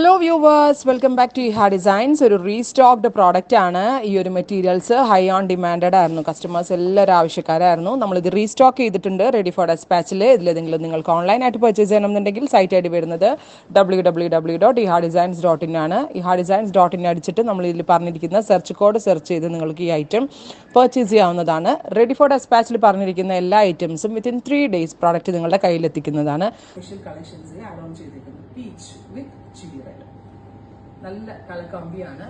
Hello viewers, welcome back to Iha designs. ഒരു restocked product ആണ്. ഈ ഒരു മെറ്റീരിയൽസ് ഹൈ ഓൺ ഡിമാൻഡഡ് ആയിരുന്നു. കസ്റ്റമേഴ്സ് എല്ലാവരും ആവശ്യക്കാരായിരുന്നു. നമ്മളിത് റീസ്റ്റോക്ക് ചെയ്തിട്ടുണ്ട് റെഡി ഫോർ ഡെസ്പാച്ചിൽ. ഇതിലേതെങ്കിലും നിങ്ങൾക്ക് ഓൺലൈനായിട്ട് പർച്ചേസ് ചെയ്യണമെന്നുണ്ടെങ്കിൽ സൈറ്റ് ഐ ഡി വരുന്നത് www.ihadesigns.in ആണ്. ihadesigns.in അടിച്ചിട്ട് നമ്മൾ ഇതിൽ പറഞ്ഞിരിക്കുന്ന സെർച്ച് കോഡ് സെർച്ച് ചെയ്ത് നിങ്ങൾക്ക് ഈ ഐറ്റം പർച്ചേസ് ചെയ്യാവുന്നതാണ്. റെഡി ഫോർ ഡെസ്പാച്ചിൽ പറഞ്ഞിരിക്കുന്ന എല്ലാ ഐറ്റംസും വിത്തിൻ 3 days പ്രോഡക്റ്റ് നിങ്ങളുടെ കയ്യിലെത്തിക്കുന്നതാണ്. സ്പെഷ്യൽ കളക്ഷൻസ് ആഡ് ഓൺ ചെയ്തിരിക്കുന്നത് പീച്ച് വിത്ത് ചില്ലി റെഡ്, നല്ല കളർ കമ്പിയാണ്.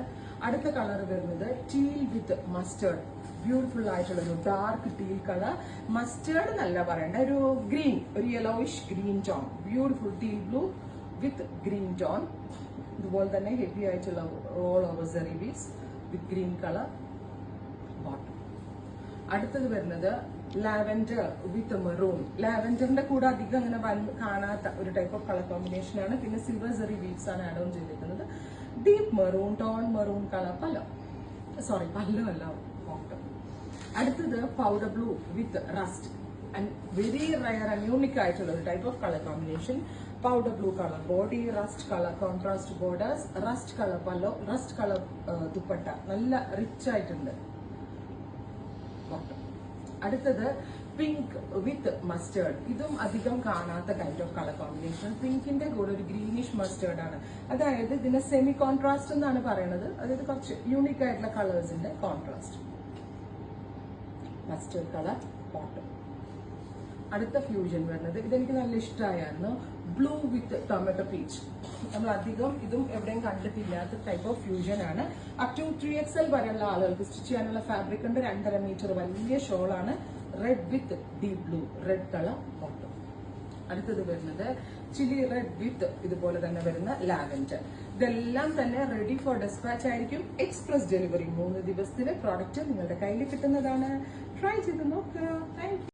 അടുത്ത കളർ വരുന്നത് ടീൽ വിത്ത് മസ്റ്റേർഡ്, ബ്യൂട്ടിഫുൾ ആയിട്ടുള്ള ഒരു ഡാർക്ക് ടീൽ കളർ. മസ്റ്റേർഡ് നല്ല പറയണ്ട, ഒരു ഗ്രീൻ, ഒരു yellowish green tone, beautiful teal blue with green tone. ഇതുപോലെ തന്നെ ഹെവി ആയിട്ടുള്ള all over zari beads with green colour bottom. അടുത്തത് വരുന്നത് ലാവൻഡർ വിത്ത് മെറൂൺ. ലാവൻഡറിന്റെ കൂടെ അധികം അങ്ങനെ കാണാത്ത ഒരു ടൈപ്പ് ഓഫ് കളർ കോമ്പിനേഷൻ ആണ്. പിന്നെ സിൽവർ സെറി ബീഡ്സ് ആണ് ആഡ് ഓൺ ചെയ്തിരിക്കുന്നത്. Deep maroon tone maroon colour pallu അല്ല ബോട്ടം. അടുത്തത് powder blue with rust, and very rare and unique ആയിട്ടുള്ള ഒരു type of colour combination. Powder blue colour body, rust colour contrast borders, rust colour pallu, rust colour dupatta, നല്ല rich ആയിട്ടുണ്ട്. അടുത്തത് pink വിത്ത് mustard. ഇതും അധികം കാണാത്ത കൈൻഡ് ഓഫ് കളർ കോമ്പിനേഷൻ. പിങ്കിന്റെ കൂടെ ഒരു ഗ്രീനിഷ് മസ്റ്റേർഡ് ആണ്. അതായത് ഇതിനെ സെമി കോൺട്രാസ്റ്റ് എന്നാണ് പറയുന്നത്. അതായത് കുറച്ച് യൂണിക് ആയിട്ടുള്ള കളേഴ്സിന്റെ കോൺട്രാസ്റ്റ്. Mustard colour bottom. അടുത്ത ഫ്യൂഷൻ വരുന്നത് ഇതെനിക്ക് നല്ല ഇഷ്ടമായിരുന്നു, ബ്ലൂ വിത്ത് ടൊമാറ്റോ പീച്ച്. നമ്മൾ അധികം ഇതും എവിടെയും കണ്ടിട്ടില്ലാത്ത ടൈപ്പ് ഓഫ് ഫ്യൂഷൻ ആണ്. അപ് ടു 3XL വരെയുള്ള ആളുകൾക്ക് സ്റ്റിച്ച് ചെയ്യാനുള്ള ഫാബ്രിക് ഉണ്ട്. 2.5 മീറ്റർ വലിയ ഷോളാണ്. Red with deep blue, red colour bottom. അടുത്തത് വരുന്നത് ചില്ലി റെഡ് വിത്ത് ഇതുപോലെ തന്നെ വരുന്ന ലാവൻഡർ. ഇതെല്ലാം തന്നെ റെഡി ഫോർ ഡെസ്പാച്ച് ആയിരിക്കും. എക്സ്പ്രസ് ഡെലിവറി 3 ദിവസത്തിന് പ്രോഡക്റ്റ് നിങ്ങളുടെ കയ്യിൽ കിട്ടുന്നതാണ്. ട്രൈ ചെയ്ത് നോക്കുക. Thank you.